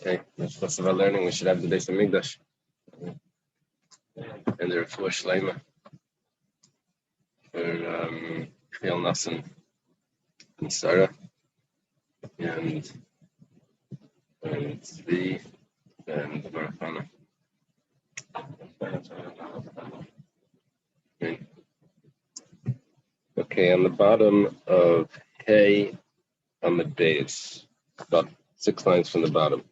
Okay, that's most of our learning. We should have the Beis Hamikdash and the Refuah Shleima for Chiyal Nasan and Sarah and Tzvi and Barachana. Okay, on the bottom of Hey Amud Beis, about 6 lines from the bottom.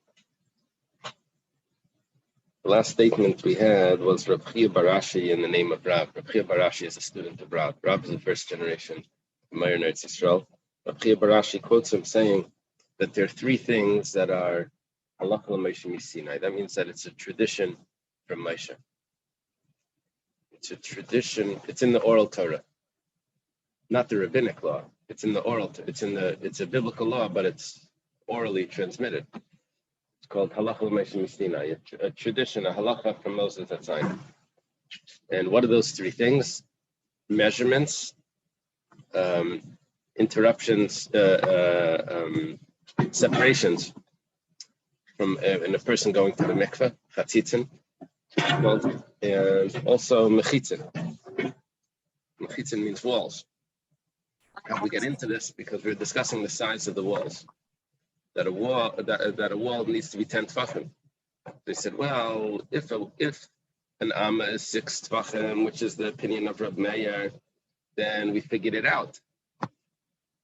The last statement we had was Rav Chia Barashi in the name of Rav. Rav Chia Barashi is a student of Rav. Rav is the first generation Meir in Eretz Yisrael. Rav Chia Barashi quotes him saying that there are 3 things that are halacha l'Moshe Misinai. That means that it's a tradition from Moshe. It's a tradition. It's in the oral Torah, not the rabbinic law. It's in the oral. It's a biblical law, but it's orally transmitted. It's called halacha l'Moshe Misinai, a tradition, a halacha from Moses at Sinai. And what are those 3 things? Measurements, interruptions, separations from in a person going to the mikveh, chatzitzin, and also mechitzin. Mechitzin means walls. How we get into this because we're discussing the size of the walls. That a wall needs to be 10 tefachim. They said, well, if an amma is 6 tefachim, which is the opinion of Reb Meir, then we figured it out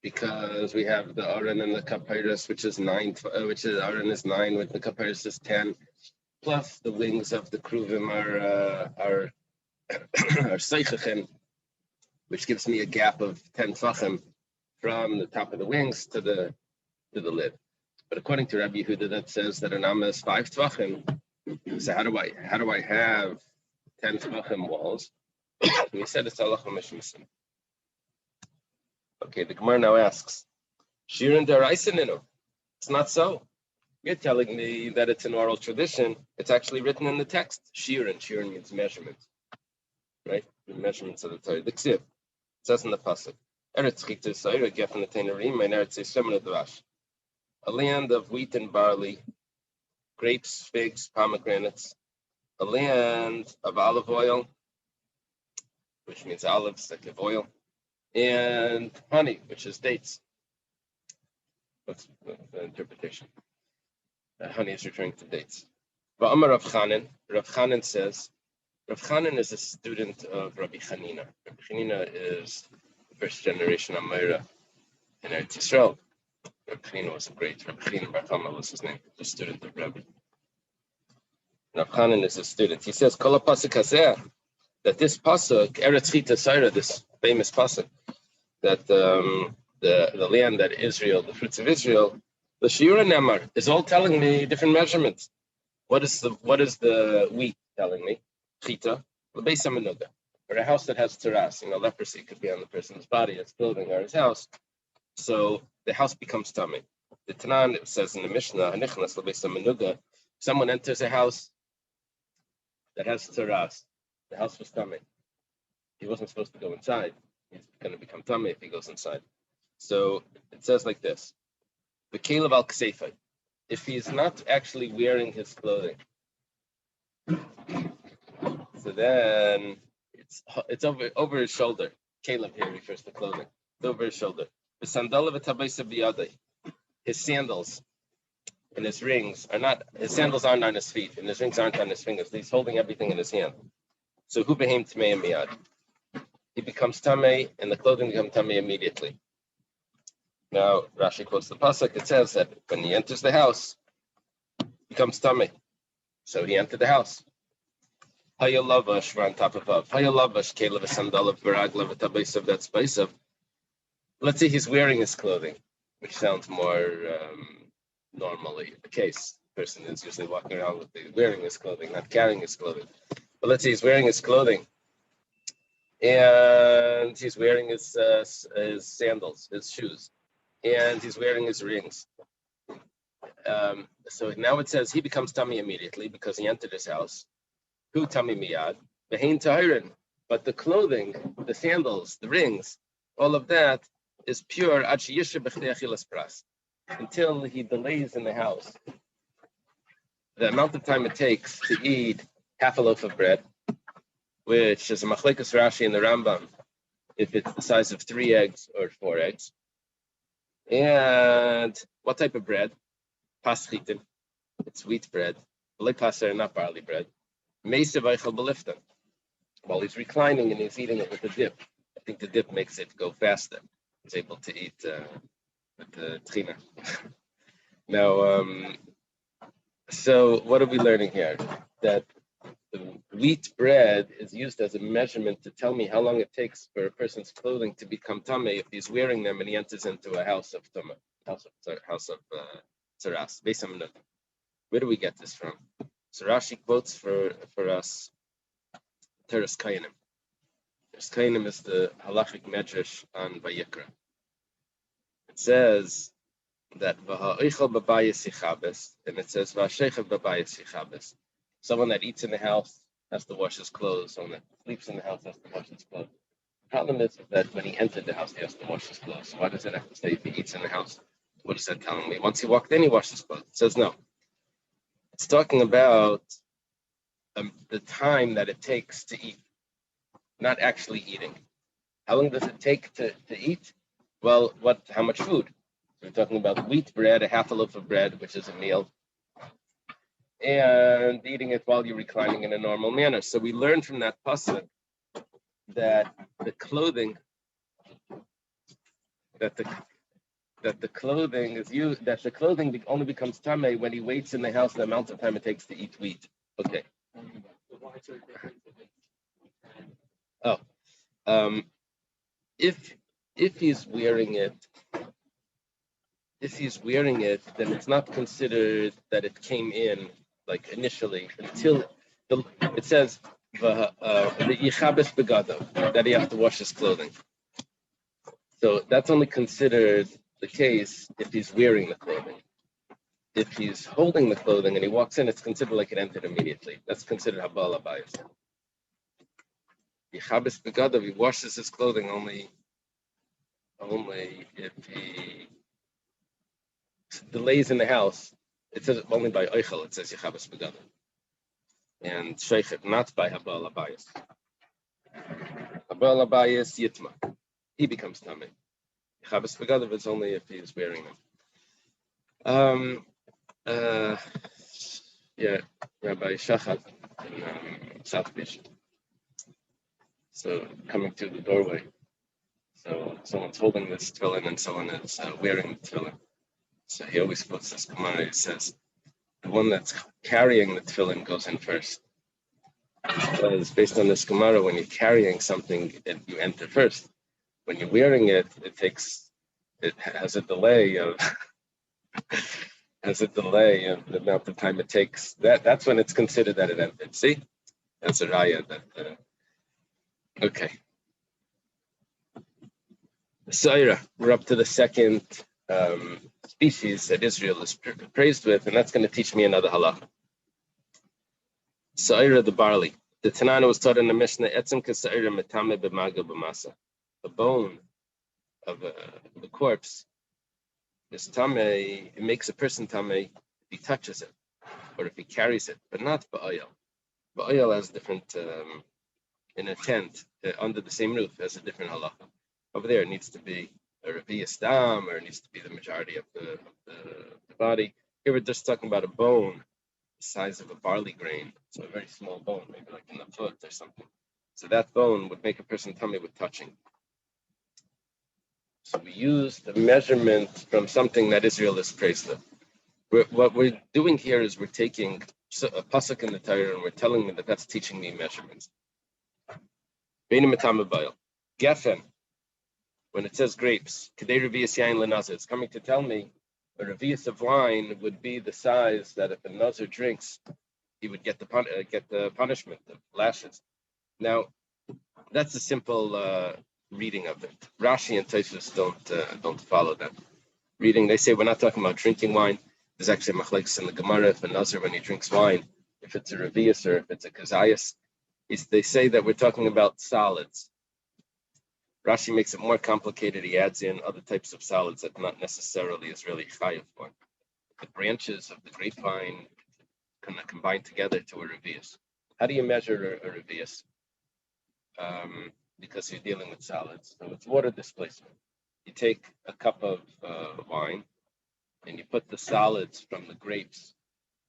because we have the aron and the kapiris, which is 9, which is aron is 9, with the kapiris is 10, plus the wings of the kruvim are seichachim, which gives me a gap of 10 tefachim from the top of the wings to the lid. But according to Rabbi Yehuda, that says that an amma is 5 tvachim. So how do I have 10 tvachim walls? And he said it's halacha l'Moshe Misinai. Okay, the Gemara now asks, Shirin deraisa ninu. It's not so. You're telling me that it's an oral tradition. It's actually written in the text. Shirin means measurement, right? The measurements of the Torah. The Ksiv. It says in the pasuk, Eretz chikta soira gefen ateinerim and Eretz yisrael dvash. A land of wheat and barley, grapes, figs, pomegranates, a land of olive oil, which means olives, like of oil, and honey, which is dates. That's the interpretation. Honey is referring to dates. But Amar Rav Chanan says, Rav Chanan is a student of Rabbi Chanina. Rabbi Chanina is the first generation Amira in Eretz Yisrael. Rabbi Chanina was a great. Rabbi Chanina Bar Chama was his name, the student of Rabbi. Rav Chanan is a student. He says, Kol pasuk hazeh, that this pasuk, Eretz Chita Saira, this famous pasuk, that the land that Israel, the fruits of Israel, the Shiura Nemar is all telling me different measurements. What is the wheat telling me? Chita, l'beis hamenuga, or a house that has teras. Leprosy could be on the person's body, his clothing, or his house. So the house becomes tummy. The Tanan, it says in the Mishnah, Hanichnas l'beis hamenuga, someone enters a house that has teras. The house was tummy. He wasn't supposed to go inside. He's going to become tummy if he goes inside. So it says like this: the Kalev al Kseifa, if he is not actually wearing his clothing, so then it's over his shoulder. Kalev here refers to clothing. It's over his shoulder. The sandal of his sandals and his rings are not. His sandals aren't on his feet, and his rings aren't on his fingers. He's holding everything in his hand. So who became tamei miyad? He becomes tamei, and the clothing becomes tamei immediately. Now, Rashi quotes the pasuk. It says that when he enters the house, he becomes tamei. So he entered the house. Hayalavash, we're on top of Vav. Hayalavash, kelev sandalav baraglav tabaysav. That's baisav. Let's say he's wearing his clothing, which sounds more normally the case. The person is usually walking around with wearing his clothing, not carrying his clothing. But let's say he's wearing his clothing, and he's wearing his sandals, his shoes, and he's wearing his rings. So now it says he becomes tummy immediately because he entered his house. Who tummy miyad? Behein tahirin. But the clothing, the sandals, the rings, all of that is pure until he delays in the house the amount of time it takes to eat half a loaf of bread, which is a machlekes Rashi and the Rambam, if it's the size of 3 eggs or 4 eggs. And what type of bread? Paschitin. It's wheat bread. Not barley bread. While he's reclining and he's eating it with the dip. I think the dip makes it go faster. He's able to eat with the tchina. Now, so what are we learning here? That the wheat bread is used as a measurement to tell me how long it takes for a person's clothing to become tamei if he's wearing them and he enters into a house of tumah, house of tzaras. Where do we get this from? So Rashi quotes for us Teres Kainim. Teres Kainim is the halachic medrash on Vayikra. It says that v'ha'oichel b'bayis yichabes, and it says v'ha'sheichav b'bayis yichabes. Someone that eats in the house has to wash his clothes. Someone that sleeps in the house has to wash his clothes. The problem is that when he entered the house, he has to wash his clothes. So why does it have to say if he eats in the house? What is that telling me? Once he walked in, he washed his clothes. It says no. It's talking about the time that it takes to eat, not actually eating. How long does it take to eat? Well, how much food? We're talking about wheat bread, a half a loaf of bread, which is a meal, and eating it while you're reclining in a normal manner. So we learn from that pasuk that the clothing only becomes tamei when he waits in the house the amount of time it takes to eat wheat. Okay. Oh, if he's wearing it, then it's not considered that it came in like initially until it says the yichabes begado, that he has to wash his clothing. So that's only considered the case if he's wearing the clothing. If he's holding the clothing and he walks in, it's considered like it entered immediately. That's considered habal abayis. Yichabes begado, he washes his clothing only if he delays in the house. It says only by oichel. It says yichabes begado, and sheichet not by habal abayis. Habal abayis yitma, he becomes tamei. Yichabes begado is only if he's wearing them. Rabbi Shachat in South Beach. So coming through the doorway, so someone's holding this tefillin and someone is wearing the tefillin. So he always quotes this Gemara. He says the one that's carrying the tefillin goes in first. Because based on this Gemara, when you're carrying something, you enter first. When you're wearing it, it has a delay of the amount of time it takes. That's when it's considered that it entered. See, that's a raya. Okay. Saira, we're up to the second species that Israel is praised with, and that's going to teach me another halacha. Saira, the barley. The Tanana was taught in the Mishnah, Etzem k'saira metame b'maga b'masa. The bone of the corpse is tamei. It makes a person tamei if he touches it or if he carries it, but not ba'oil. Ba'oil has different, in a tent under the same roof, has a different halacha. Over there, it needs to be a revi'as dam, or it needs to be the majority of the body. Here we're just talking about a bone the size of a barley grain, so a very small bone, maybe like in the foot or something. So that bone would make a person tummy with touching. So we use the measurement from something that Israel is praised of. What we're doing here is we're taking a pasuk in the Torah and we're telling me that that's teaching me measurements. Geffen, when it says grapes, it's coming to tell me a revi'as of wine would be the size that if a nazir drinks, he would get the punishment of lashes. Now, that's a simple reading of it. Rashi and Tosfos don't follow that reading. They say we're not talking about drinking wine. There's actually machlekes in the Gemara if a nazir, when he drinks wine, if it's a revi'as or if it's a kazayas, they say that we're talking about solids. Rashi makes it more complicated. He adds in other types of solids that not necessarily is really chayav for. The branches of the grapevine, kind of combine together to a revius. How do you measure a revius? Because you're dealing with solids. So it's water displacement. You take a cup of wine and you put the solids from the grapes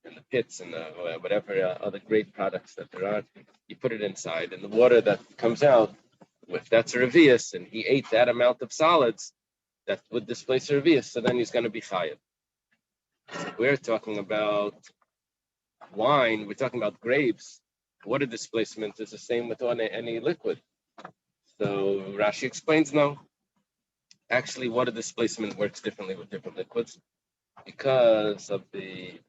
and the pits and the whatever other grape products that there are, you put it inside, and the water that comes out, if that's a revius and he ate that amount of solids, that would displace a revius, so then he's going to be chayav. So we're talking about wine, we're talking about grapes. Water displacement is the same with any liquid. So Rashi explains no. Actually, water displacement works differently with different liquids because of the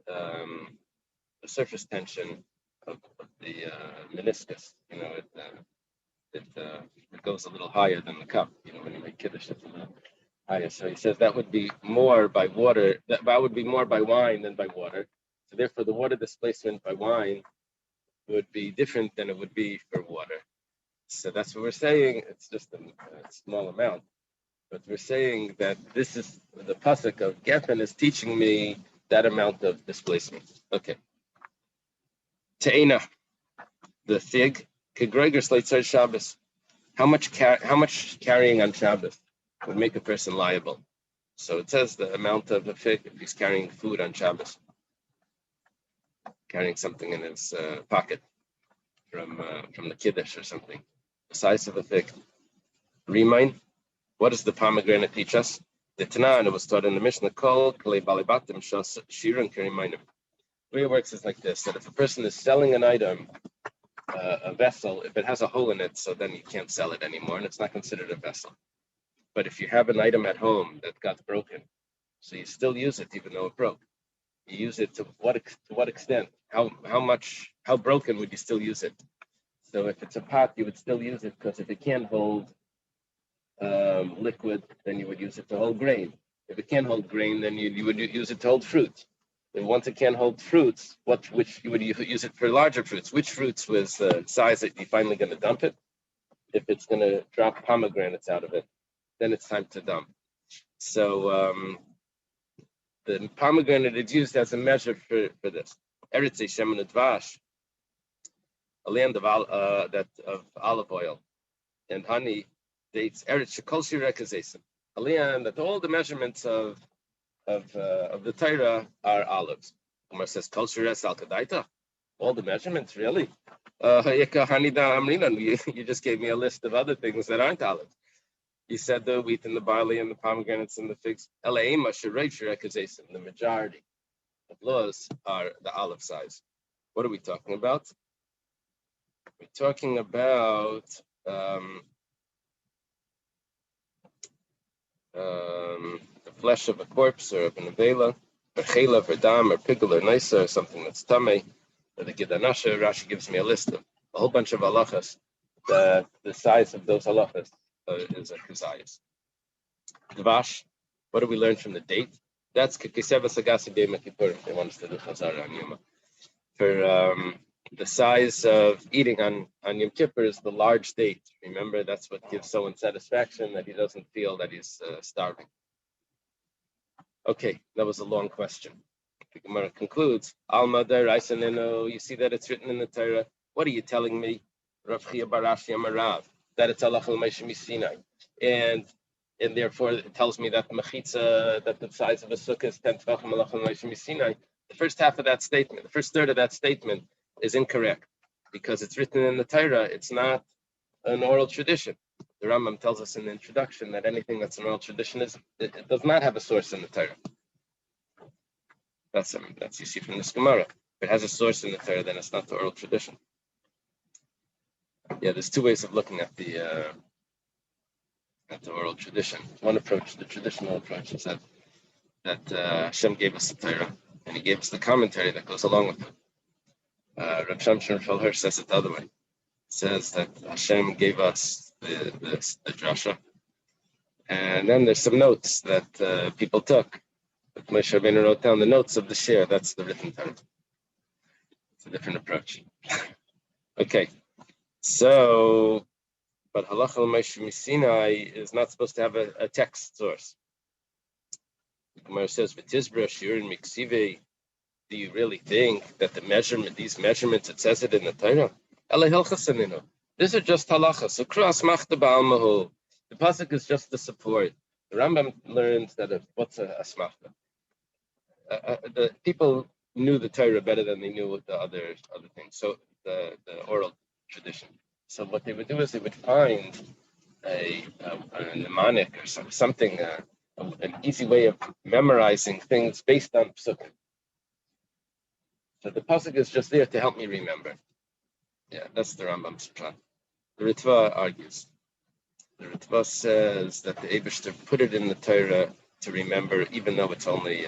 surface tension of the meniscus. You know, it goes a little higher than the cup. You know, when you make kiddush, it's a little higher. So he says that would be more by water. That would be more by wine than by water. So therefore, the water displacement by wine would be different than it would be for water. So that's what we're saying. It's just a small amount. But we're saying that this is the pasuk of Geffen is teaching me that amount of displacement. Okay. Te'ena, the fig, kegregers leitzar Shabbos. How much carrying on Shabbos would make a person liable? So it says the amount of a fig if he's carrying food on Shabbos, carrying something in his pocket from the kiddush or something. The size of a fig. Remind. What does the pomegranate teach us? The Tanan, it was taught in the Mishnah called Kalei Balibatim Shirin Kerimayim. The way it works is like this: that if a person is selling an item, a vessel, if it has a hole in it, so then you can't sell it anymore, and it's not considered a vessel. But if you have an item at home that got broken, so you still use it even though it broke. You use it to what extent? How broken would you still use it? So if it's a pot, you would still use it because if it can't hold liquid, then you would use it to hold grain. If it can't hold grain, then you would use it to hold fruit. And once it can't hold fruits, which you would use it for larger fruits? Which fruits was the size that you're finally going to dump it? If it's going to drop pomegranates out of it, then it's time to dump. So the pomegranate is used as a measure for this. Eretz Shemen Dvash, a land of olive oil and honey. Dates Eretz Shekol Shirek Hazesim. A land that all the measurements of the Torah are olives. Umar says Kol Shirek Al Kadaita. All the measurements, really? You just gave me a list of other things that aren't olives. You said the wheat and the barley and the pomegranates and the figs. The majority of laws are the olive size. What are we talking about? We're talking about the flesh of a corpse or of an avela, or chelav or dam or pigel or nisa or something that's tamei. Or the Gidanasha, Rashi gives me a list of a whole bunch of halachas. The size of those halachas is a kazayas. Dvash, what do we learn from the date? That's Kikiseva Sagasi Bema Kippur. They want us to do Chazara on Yoma. For the size of eating on Yom Kippur is the large date. Remember, that's what gives someone satisfaction, that he doesn't feel that he's starving. Okay, that was a long question. The Gemara concludes, Alma Daraisa, you see that it's written in the Torah. What are you telling me? Rav Chia Barashi Amarav, that it's Allah al Sinai. And therefore it tells me that mechitza, that the size of a sukkah is 10 tvachim Allah al Sinai. The first half of that statement, the first third of that statement is incorrect because it's written in the Torah. It's not an oral tradition. The Rambam tells us in the introduction that anything that's an oral tradition it does not have a source in the Torah. That's you see from this Gemara. If it has a source in the Torah, then it's not the oral tradition. Yeah, there's two ways of looking at the oral tradition. One approach, the traditional approach, is that Hashem gave us the Torah, and He gave us the commentary that goes along with it. Rav Shamshon Felher says it the other way. It says that Hashem gave us the drasha, and then there's some notes that people took. But Moshe Rabbeinu wrote down the notes of the share. That's the written Torah. It's a different approach. Okay, so, but Halacha Moshe Sinai is not supposed to have a text source. The Gemara says, "V'tizbra shiurin miksive Do you really think that these measurements, it says it in the Torah? These are just halachas. The pasuk is just the support. The Rambam learns that what's a asmachta. The people knew the Torah better than they knew the other things. So the oral tradition. So what they would do is they would find a mnemonic or something, an easy way of memorizing things based on psukim. So the pasuk is just there to help me remember. Yeah, that's the Rambam's plan. The Ritva argues. The Ritva says that the Eibishter put it in the Torah to remember, even though it's only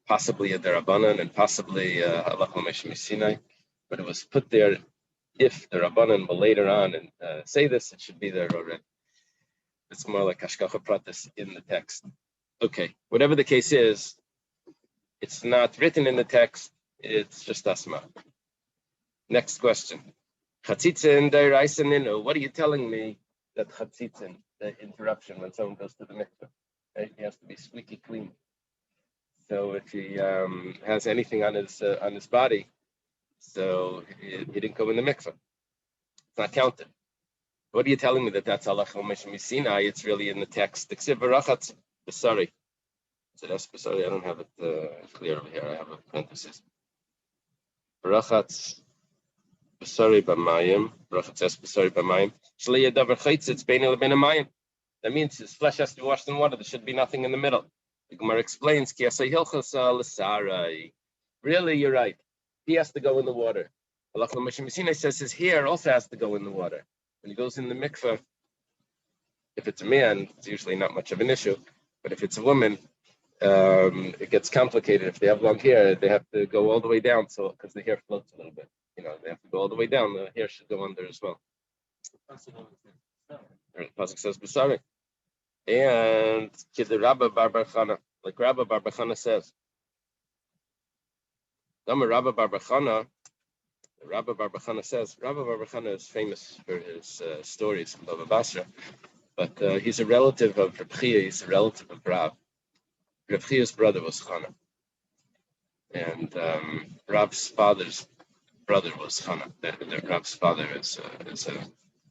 possibly a derabanan and possibly halach l'meishim Sinai, but it was put there. If the Rabbanan will later on and say this, it should be there already. It's more like hashgacha pratis in the text. Okay, whatever the case is, it's not written in the text. It's just asma. Next question. Chatzitzin da'iraisa ninu. What are you telling me that chatzitzin, the interruption when someone goes to the mikveh, right? He has to be squeaky clean. So if he has anything on his body, so he didn't go in the mikveh. It's not counted. What are you telling me that's halach l'meishim Sinai? It's really in the text. Sorry. Sorry, I don't have it clear over here. I have a parenthesis. Barachatz b'sari b'mayim. Barachatz es b'sari b'mayim. Shli yadavar chaytzitz bein lebein hamayim. That means his flesh has to be washed in water. There should be nothing in the middle. The Gemara explains, Ki asay hilchos l'sarai. Really, you're right. He has to go in the water. Halach l'meishim Sinai says his hair also has to go in the water. When he goes in the mikveh, if it's a man, it's usually not much of an issue. But if it's a woman, it gets complicated. If they have long hair, they have to go all the way down, so because the hair floats a little bit. They have to go all the way down. The hair should go under as well. Pasuk says b'sari, and the Rabba Bar Bar Chana, like Rabba Bar Bar Chana says. Rabba Bar Bar Chana. Rabba Bar Bar Chana says, Rabba Bar Bar Chana is famous for his stories from Bava Basra, but he's a relative of Reb Chia, he's a relative of Rav. Reb Chia's brother was Chana, and Rav's father's brother was Chana. Rav's father is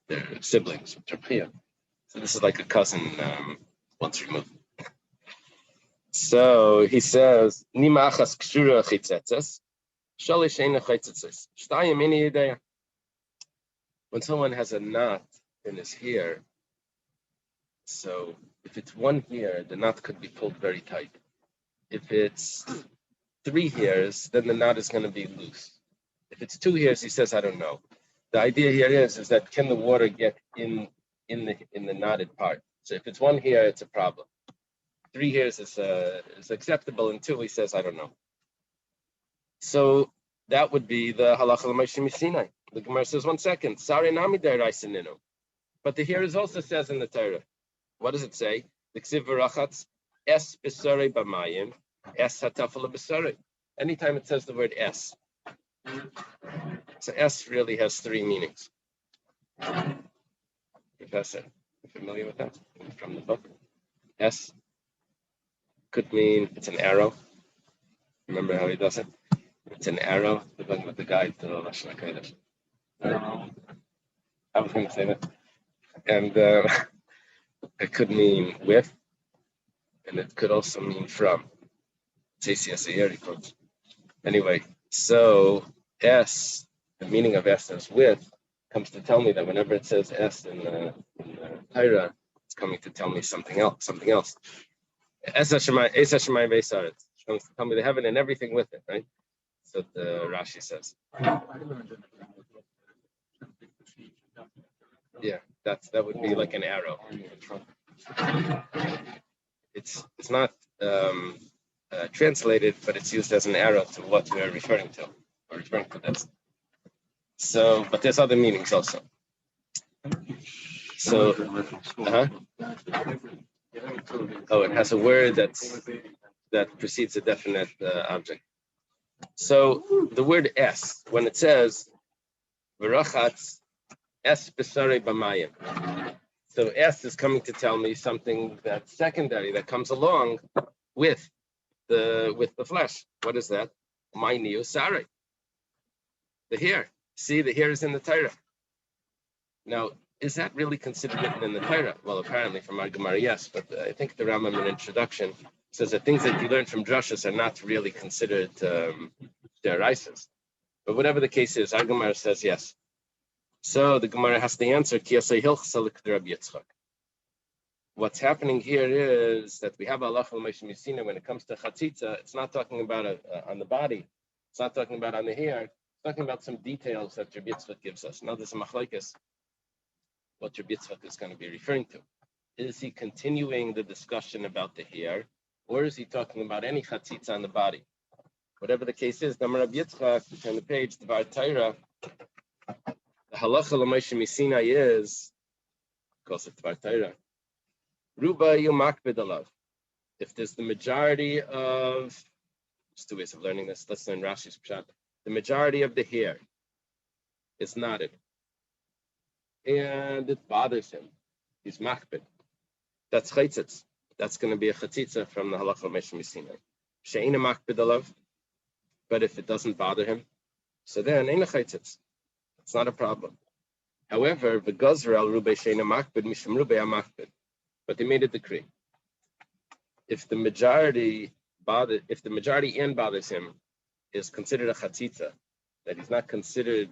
their siblings, Reb Chia. So this is like a cousin once removed. So he says, Nima achas kshura chitzetzes. When someone has a knot in his hair, so if it's one hair, the knot could be pulled very tight. If it's 3 hairs, then the knot is going to be loose. If it's 2 hairs, he says, I don't know. The idea here is that can the water get in the knotted part? So if it's 1 hair, it's a problem. 3 hairs is acceptable, and 2, he says, I don't know. So that would be the halacha l'meishim Sinai. The Gemara says, 1 second, Sari nami da'iraisa ninu. But the here is also says in the Torah. What does it say? The ksiv v'rachatz es b'sarei b'mayim es hatafel b'sarei. Anytime it says the word es. So es really has 3 meanings. Professor, you familiar with that from the book? Es could mean it's an arrow. Remember how he does it? It's an arrow. Looking with the guide to the Lashon HaKodesh. I was going to say that. And it could mean with, and it could also mean from. Anyway, so S, the meaning of S as with, comes to tell me that whenever it says S in the Torah, it's coming to tell me something else. Es Hashemayim v'Esaretz. It comes to tell me the heaven and everything with it, right? So the Rashi says. Yeah, that would be like an arrow. It's not translated, but it's used as an arrow to what we're referring to. We're referring to this. So, but there's other meanings also. So, oh, it has a word that precedes a definite object. So the word es, when it says v'rachatz es b'sarei b'mayim, so es is coming to tell me something that's secondary that comes along with the flesh. What is that? My Neosari. The hair. See, the hair is in the Torah. Now, is that really considered written in the Torah? Well, apparently from our Gemara, yes, but I think the Rambam in introduction says that things that you learn from drushes are not really considered deraises. But whatever the case is, our Gemara says yes. So the Gemara has to answer, what's happening here is that we have Allah al-Mishna when it comes to chatzitza, it's not talking about on the body, it's not talking about on the hair, it's talking about some details that Rabbi Yitzchak gives us. Now there's a machlokes, what Rabbi Yitzchak is going to be referring to. Is he continuing the discussion about the hair, or is he talking about any chatzitza on the body? Whatever the case is, Rabbi Yitzchak, turn the page, the Bar Torah, the halacha l'Moshe Misina is, calls it Bar Torah, Ruba yumakbid alav. If there's the majority of, there's two ways of learning this. Let's learn Rashi's pshat. The majority of the hair is knotted, and it bothers him. He's makbid. That's chaitzitz. That's going to be a chatzitza from the halacha l'Moshe Misina. She'ena makbid alav. But if it doesn't bother him, so then ain't a chaitzitz. It's not a problem. However, the gazra al rubei she'ena makbid mishum rubei amakbid. But they made a decree. If the majority and bothers him is considered a chatzitza, that he's not considered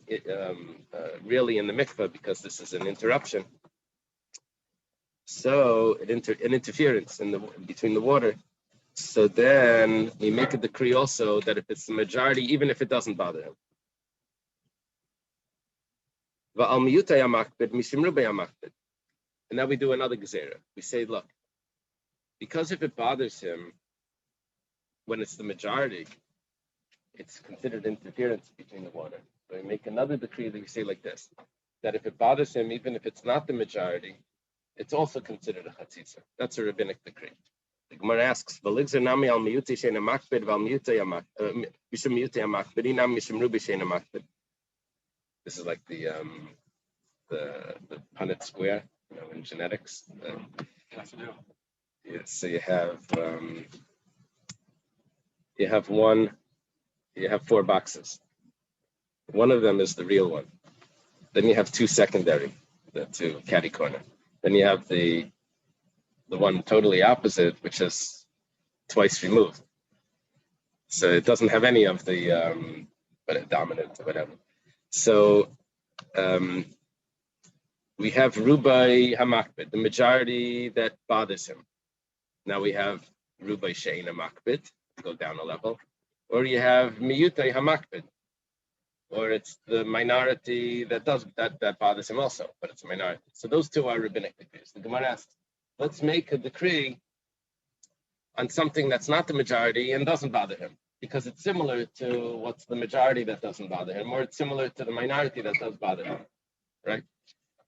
really in the mikveh because this is an interruption. So an interference between the water. So then we make a decree also that if it's the majority, even if it doesn't bother him. And now we do another gezerah. We say, look, because if it bothers him, when it's the majority, it's considered interference between the water. So we make another decree that we say like this, that if it bothers him, even if it's not the majority, it's also considered a chatzitza. That's a rabbinic decree. The Gemara asks, this is like the Punnett square, in genetics. So you have four boxes. One of them is the real one. Then you have two secondary, the two catty corner. Then you have the one totally opposite, which is twice removed. So it doesn't have any of the dominant or whatever. So we have Rubai Hamakbid, the majority that bothers him. Now we have Rubai Shein Hamakbid, go down a level. Or you have Miyutai Hamakbid, or it's the minority that bothers him also, but it's a minority. So those two are rabbinic decrees. The Gemara asks, let's make a decree on something that's not the majority and doesn't bother him, because it's similar to what's the majority that doesn't bother him, or it's similar to the minority that does bother him, right?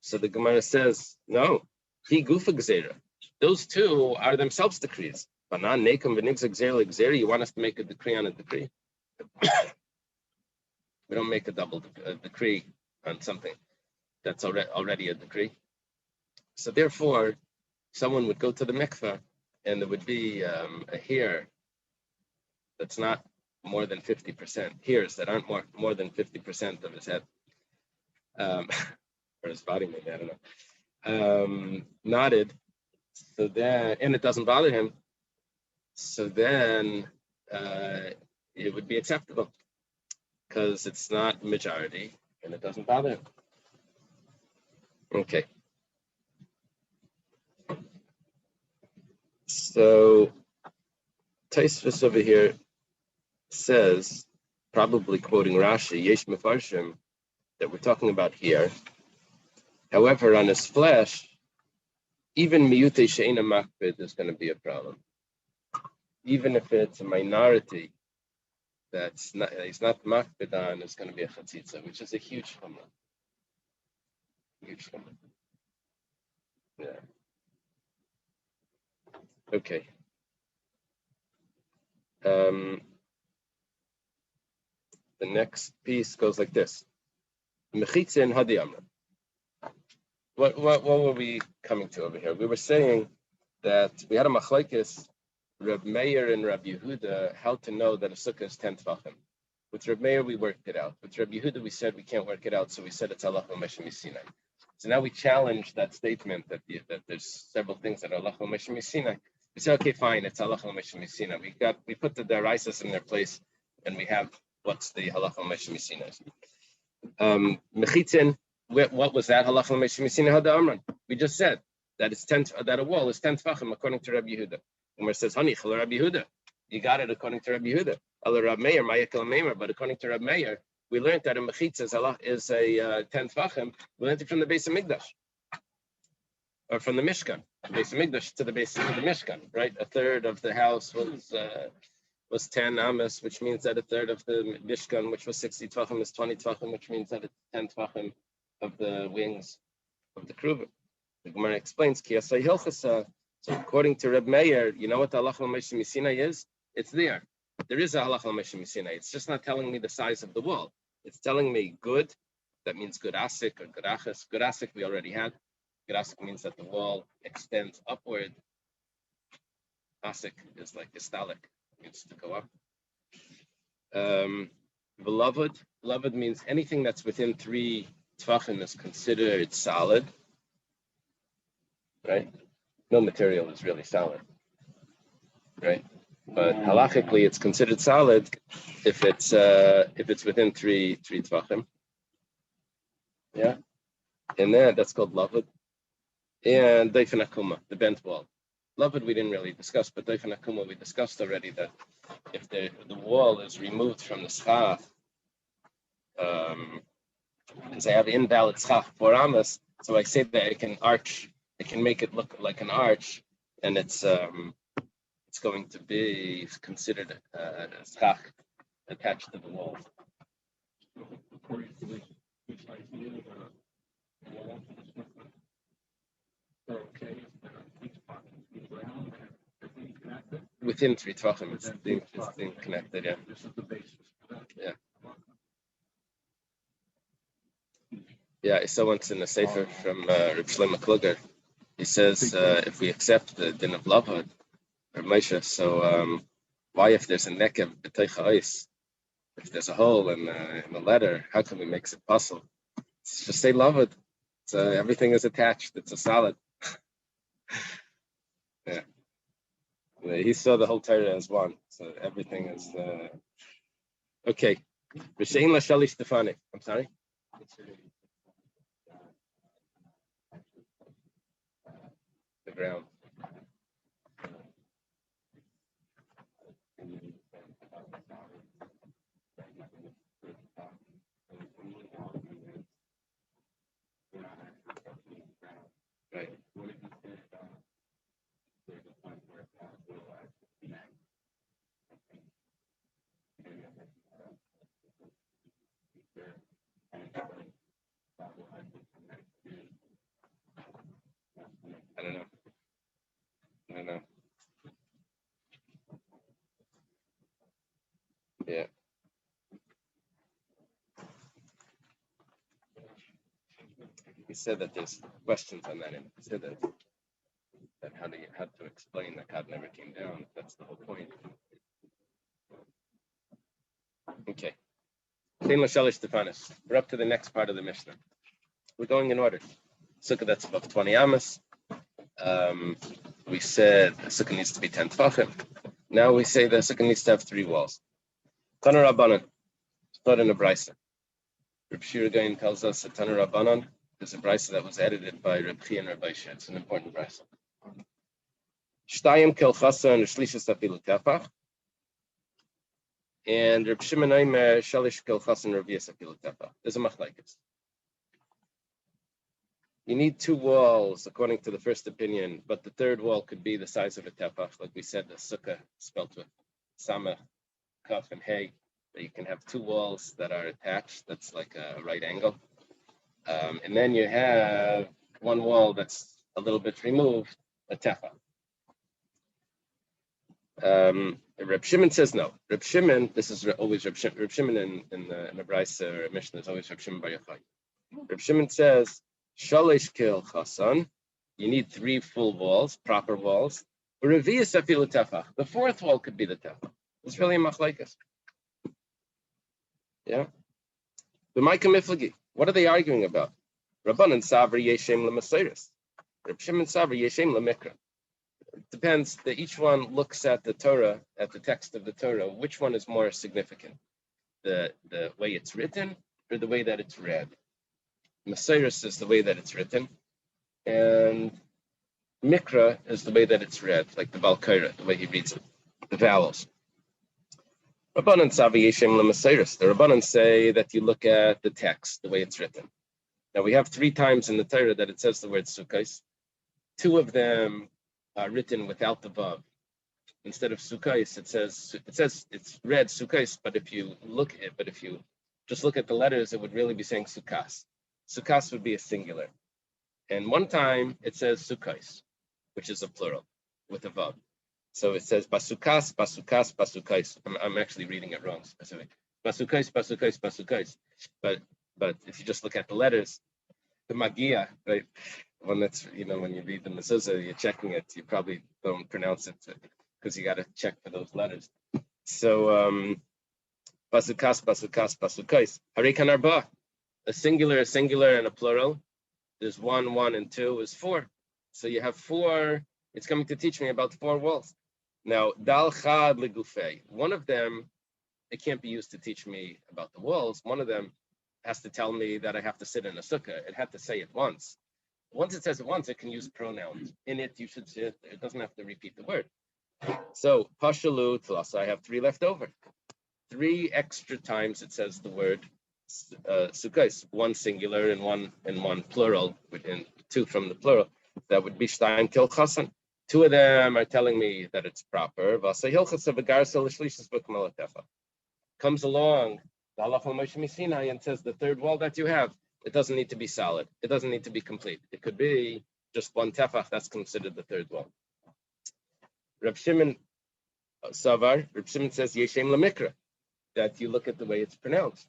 So the Gemara says, no, he gufa gzeira. Those two are themselves decrees. You want us to make a decree on a decree? We don't make a double decree on something that's already a decree. So therefore, someone would go to the mikveh and there would be a hair that's not more than 50%, hairs that aren't more than 50% of his head, or his body maybe, I don't know, knotted. So then, and it doesn't bother him, so then it would be acceptable because it's not majority and it doesn't bother him. Okay. So Taisvus over here says, probably quoting Rashi, Yesh Mefarshim, that we're talking about here. However, on his flesh, even Miyute She'ena Makbid is going to be a problem. Even if it's a minority he's not Makbid on, it's going to be a Chatzitza, which is a huge chumrah. Huge chumrah. Yeah. Okay. The next piece goes like this. Mechitza and Hadi Amra. What were we coming to over here? We were saying that we had a machlokes, Reb Meir and Reb Yehuda, how to know that a sukkah is 10 tvachim. With Reb Meir, we worked it out. With Reb Yehuda, we said we can't work it out, so we said it's halacha Moshe Sinai. So now we challenge that statement that there's several things that are halacha Moshe Sinai. We say, okay, fine, it's halacha Moshe Sinai. We put the deraisas in their place, and we have what's the halacha Moshe Sinai. Mechitzin, what was that halacha Moshe Sinai hada amran? We just said that it's 10, that a wall is 10 tefachim according to Rabbi Yehuda. Umar says, honey, Rabbi Yehuda, you got it according to Rabbi Yehuda. Rabbi Meir, but according to Rabbi Meir, we learned that a mechitza is a 10 tefachim. We learned it from the base of Migdash, or from the Mishkan, the base of Migdash to the base of the Mishkan, right? A third of the house was 10 amas, which means that a third of the Mishkan, which was 60 tefachim, is 20 tefachim, which means that it's 10 tefachim of the wings of the kruvim. The Gemara explains, Kiyasai Hilchasa. So according to Reb Meir, you know what the halacha Moshe Sinai is? It's there. There is a halacha Moshe Sinai. It's just not telling me the size of the wall. It's telling me good. That means good asik or good achas. Good asik we already had. Good asik means that the wall extends upward. Asik is like gestalik, means to go up. Beloved means anything that's within 3 tvachim is considered solid, right? No material is really solid, right? But halachically, it's considered solid if it's within 3 tvachim. Yeah, and then that's called lavud. And doifin akuma, the bent wall. Lavud we didn't really discuss, but doifin akuma we discussed already that if the wall is removed from the schach, because I have invalid schach for amas, so I say that it can arch. It can make it look like an arch, and it's going to be considered a schach attached to the wall. Within 3 tvachim, it's being connected. Yeah. Yeah. Yeah. I saw once in a sefer from Reb Shlomo Kluger. He says, if we accept the din of lavud, or Moshe, so why if there's a nekev b'teicha ois, if there's a hole in the letter, how can we make it possible? Just say lavud. So everything is attached. It's a solid. Yeah. He saw the whole Torah as one. So everything is okay. V'shein l'shali Stefani. I'm sorry. The ground. Right. I don't know. Yeah. He said that there's questions on that, and he said that how to explain that God never came down. That's the whole point. Okay. We're up to the next part of the Mishnah. We're going in order. Sukkah that's above 20 amas. We said the sukkah needs to be 10 tefachim. Now we say the sukkah needs to have 3 walls. Tana Rabbanan, taught in a brisa. Reb Shira Gaon tells us that Tana Rabbanan is a brisa that was edited by Reb Chi and Rabbi Sheh. It's an important brisa. Shtayim kel chasa and shlishas afilu tefach. And Reb Shimon Aimer shalish kel chasa and ravias afilu tefach. There's a machlekes. You need 2 walls, according to the first opinion, but the third wall could be the size of a tefach. Like we said, the sukkah spelled with samach, kaf, and hey. That you can have 2 walls that are attached. That's like a right angle. And then you have 1 wall that's a little bit removed, a tefach. Reb Shimon says no. Reb Shimon, this is always Reb Shimon. Reb Shimon in the Brisa or Mishnah is always Reb Shimon Bar Yochai. Reb Shimon says, Shalish kil chasan, you need 3 full walls, proper walls. Revius afilu tefach. The 4th wall could be the tefach. It's really a machlekes. Yeah. The Micah Miflagi. What are they arguing about? Rabbanan Savri Yeshem Lemasiris. Reb Shimon Savri Yeshem Lemikra. It depends that each one looks at the Torah, at the text of the Torah, which one is more significant? The way it's written or the way that it's read? Masiris is the way that it's written, and Mikra is the way that it's read, like the Balkaira, the way he reads it, the vowels. Rabbanan Savi Yeshem Lemasiris. The Rabbanan say that you look at the text, the way it's written. Now we have 3 times in the Torah that it says the word Sukkos. 2 of them are written without the vav. Instead of Sukkos, it says it's read Sukkos, but if you just look at the letters, it would really be saying Sukkas. Sukkas would be a singular. And one time it says Sukkos, which is a plural with a vav. So it says Basukas, Basukas, Basukais. I'm actually reading it wrong specifically. Basukais, Basukais, Basukais. But if you just look at the letters, the Magia, right? When that's, when you read the mezuzah, you're checking it. You probably don't pronounce it because you got to check for those letters. So Basukas, Basukas, Basukais. Harikan Arba. A singular, and a plural. There's 1, 1, and 2 is 4. So you have 4. It's coming to teach me about 4 walls. Now, Dal Chad Legufei. One of them, it can't be used to teach me about the walls. One of them has to tell me that I have to sit in a sukkah. It had to say it once. Once it says it once, it can use pronouns. In it, you should sit. It doesn't have to repeat the word. So, Pashalu Tlas, I have 3 left over. 3 extra times it says the word sukkos, 1 singular and one plural, and 2 from the plural. That would be Stein Til Chasan. 2 of them are telling me that it's proper. Comes along the Halach Moshe Misinai and says the 3rd wall that you have, it doesn't need to be solid. It doesn't need to be complete. It could be just 1 tefach. That's considered the 3rd wall. Reb Shimon Savar, Reb Shimon says Yeshem Lemikra, that you look at the way it's pronounced.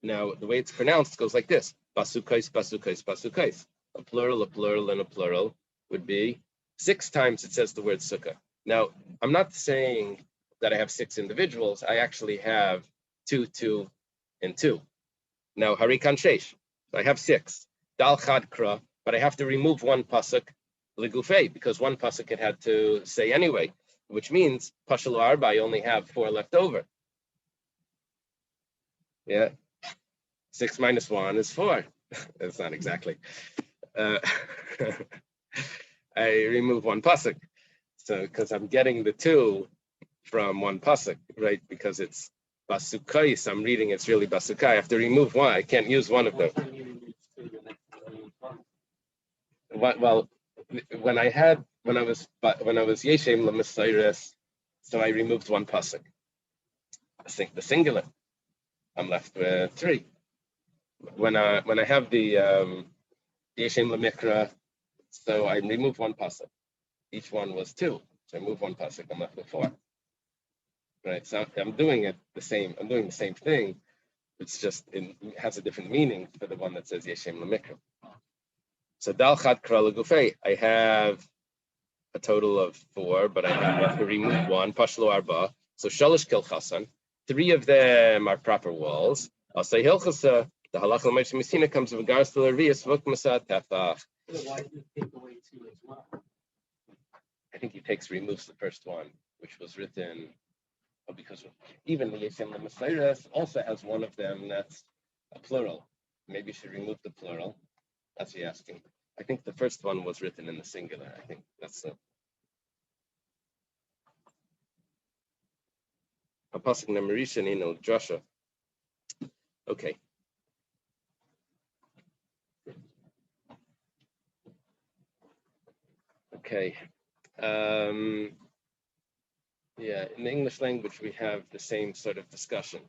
Now, the way it's pronounced goes like this: Basukais, Basukais, Basukais. A plural, and a plural would be 6 times it says the word sukkah. Now, I'm not saying that I have 6 individuals. I actually have 2, 2, and 2. Now, Harikan Sheish, I have 6. Dal Chad Kra, but I have to remove 1 pasuk, Legufei, because 1 pasuk it had to say anyway, which means Pashalu Arba, I only have 4 left over. Yeah. 6 minus 1 is 4. That's not exactly. I remove 1 pasuk, so because I'm getting the 2 from 1 pasuk, right? Because it's basukais, I'm reading it's really basukai. I have to remove 1. I can't use 1 of them. Well, when I was Yeshem Lemasiris, so I removed 1 pasuk. I think the singular. I'm left with 3. When I have the Yeshem Lemikra, so I remove 1 pasuk. Each one was 2, so I move 1 pasuk. I'm left with 4. Right, so I'm doing the same thing. It's just it has a different meaning for the one that says Yeshem Lemikra. So Dal Chad Kra Legufei, I have a total of 4, but I have to remove 1. Pashlo Arba. So Shalosh Kil Chasan. 3 of them are proper walls. I'll say Hilchasa. The Halach Moshe Messina comes with regards to the Revius Vuk Masat Tefach. Why did you take away 2 as well? I think he removes the first one, which was written. Because even the Yeshem Lemasiris also has 1 of them that's a plural. Maybe you should remove the plural. That's what you're asking. I think the first one was written in the singular. I think that's it. Pasuk Namarisha Nino Joshua. Okay. Okay. Yeah, in the English language, we have the same sort of discussion.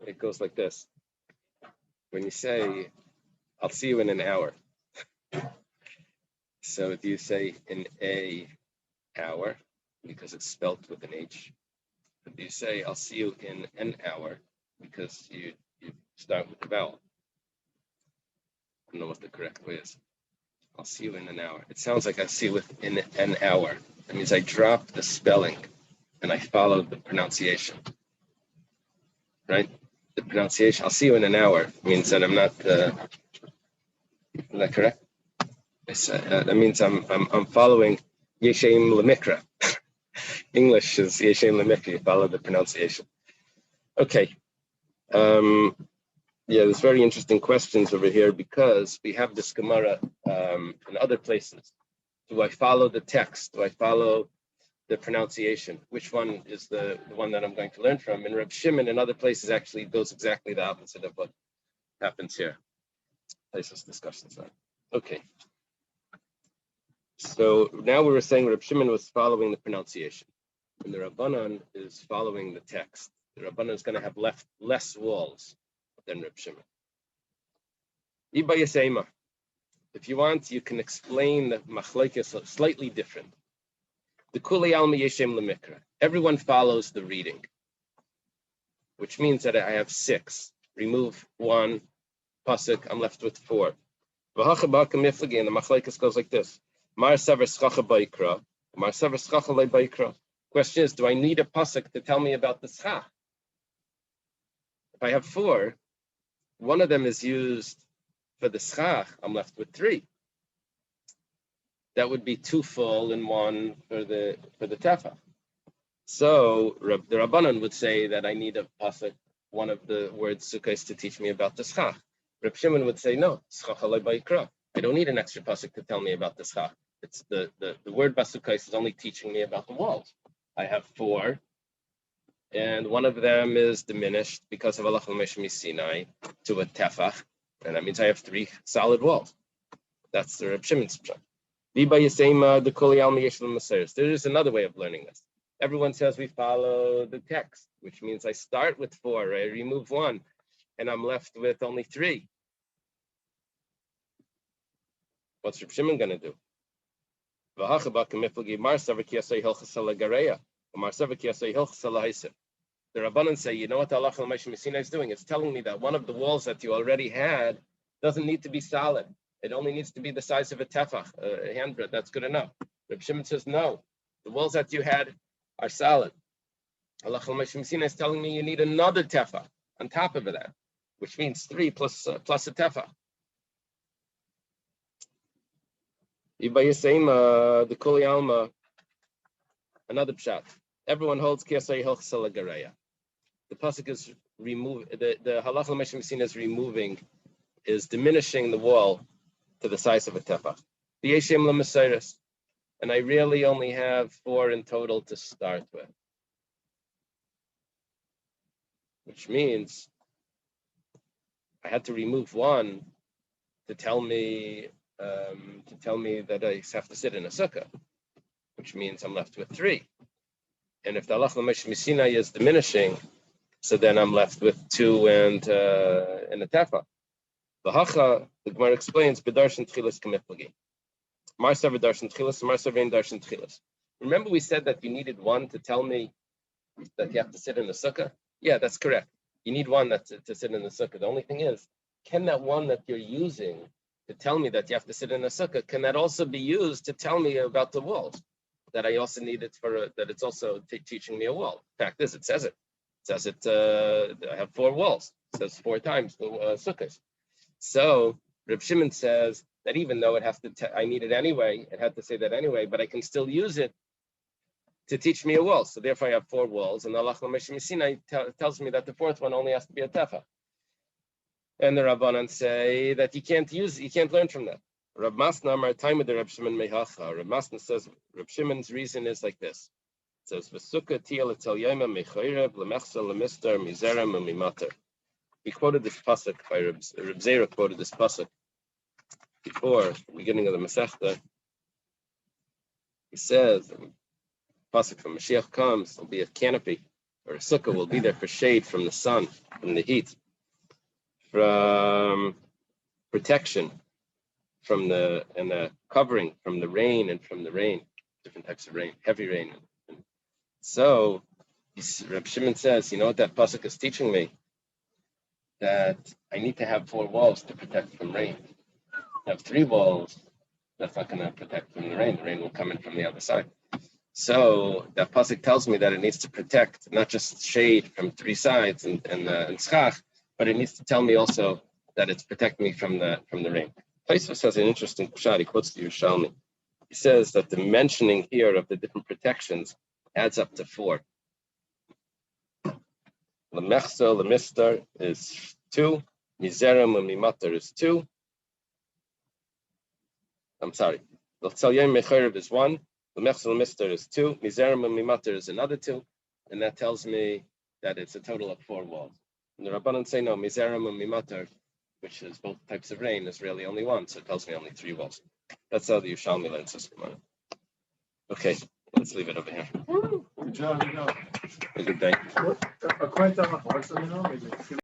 It goes like this. When you say, I'll see you in an hour. So do you say in a hour, because it's spelt with an H? Or do you say, I'll see you in an hour, because you start with the vowel? I don't know what the correct way is. I'll see you in an hour. It sounds like I see you within an hour. That means I drop the spelling and I follow the pronunciation. right? The pronunciation. I'll see you in an hour means that I'm not. Is that correct? That means I'm following Yeshem Lemikra. English is Yeshem Lemikra. You follow the pronunciation. Okay. Yeah, there's very interesting questions over here because we have this Gemara in other places. Do I follow the text? Do I follow the pronunciation? Which one is the one that I'm going to learn from? And Reb Shimon in other places actually goes exactly the opposite of what happens here. Places discussions on. Okay. So now we were saying Reb Shimon was following the pronunciation, and the Rabbanan is following the text. The Rabbanan is going to have less walls than Reb Shimon. Iba Yasema. If you want, you can explain the machlokes slightly different. The Kuli Alma Yeshem Lemikra. Everyone follows the reading, which means that I have 6. Remove 1 pasuk, I'm left with 4. V'hacha ba'aka miflagi, and the machlokes goes like this: Mar saver schacha ba'ikra, Mar saver schacha le ba'ikra. Question is, do I need a pasuk to tell me about the schach? If I have 4, one of them is used for the schach, I'm left with 3. That would be 2 full and 1 for the tefach. So the Rabbanan would say that I need a pasuk, one of the words sukkah, to teach me about the schach. Reb Shimon would say no, schach alei ba'ikra. I don't need an extra pasuk to tell me about the schach. It's the word basukah is only teaching me about the walls. I have 4, and one of them is diminished because of Halach L'Meshmi Sinai to a tefach, and that means I have 3 solid walls. That's the Reb Shimon's pshat. There is another way of learning this. Everyone says we follow the text, which means I start with 4, I remove 1, and I'm left with only 3. What's Reb Shimon going to do? The Rabbanan say, you know what the Halach L'Meshmi Sinai is doing? It's telling me that one of the walls that you already had doesn't need to be solid. It only needs to be the size of a tefach, a handbreadth. That's good enough. Reb Shimon says, no, the walls that you had are solid. Halach L'Meshmi Sinai is telling me you need another tefach on top of that, which means 3 plus a tefach. The Kuli Alma, another pshat. Everyone holds Kiasei Hilchsel Gareya. The pasuk is remove the Halach L'Meshmi Sinai is removing, is diminishing the wall to the size of a tefach. The Yeshem L'Meseiris, and I really only have 4 in total to start with, which means I had to remove 1 to tell me that I have to sit in a sukkah, which means I'm left with 3. And if the Halach L'Meshmi Sinai is diminishing, so then I'm left with 2 and a tefach. The Gemara explains, B'darshan Tchilas K'miflagi. Marsav Darshan Tchilas, Marsav Ein Darshan Tchilas. Remember we said that you needed 1 to tell me that you have to sit in the sukkah? Yeah, that's correct. You need 1 to sit in the sukkah. The only thing is, can that 1 that you're using to tell me that you have to sit in a sukkah, can that also be used to tell me about the walls? That I also need it that it's also teaching me a wall. Fact is, it says it. I have 4 walls. It says 4 times the sukkahs. So Reb Shimon says that even though it has to, I need it anyway, it had to say that anyway, but I can still use it to teach me a wall. So therefore I have 4 walls, and Allah Sinai tells me that the 4th one only has to be a tefach. And the Rabbanan say that you can't learn from that. Rab Masna Amar Taimud Reb Shimon Mehacha. Rab Masna says Reb Shimon's reason is like this. It says V'sukkah tiyal etel yoma mechayrev lemechsel lemister mizerem umimater. He quoted this pasuk by Reb Zera quoted this pasuk before the beginning of the Masechta. He says, pasuk from Mashiach comes, there'll be a canopy or a sukkah will be there for shade from the sun, from the heat, from protection, from the covering from the rain and from the rain, different types of rain, heavy rain. So Reb Shimon says, you know what that pasuk is teaching me? That I need to have 4 walls to protect from rain. I have 3 walls, that's not going to protect from the rain. The rain will come in from the other side. So that pasuk tells me that it needs to protect not just shade from three sides and schach, but it needs to tell me also that it's protecting me from the rain. Tosfos has an interesting pshat. He quotes the Yerushalmi. He says that the mentioning here of the different protections adds up to 4. Lemechso, lemistar is 2. Mizerim and mimatar is 2. I'm sorry. L'tzalyem mecharev is 1. Lemechso, lemistar is 2. Mizerim and mimatar is another 2. And that tells me that it's a total of 4 walls. And the Rabbanan say no, mizerim and mimatar, which is both types of rain, is really only 1. So it tells me only 3 walls. That's how the Yerushalmi learns this. Okay, let's leave it over here. Good job, A good day. A question on the horse, maybe.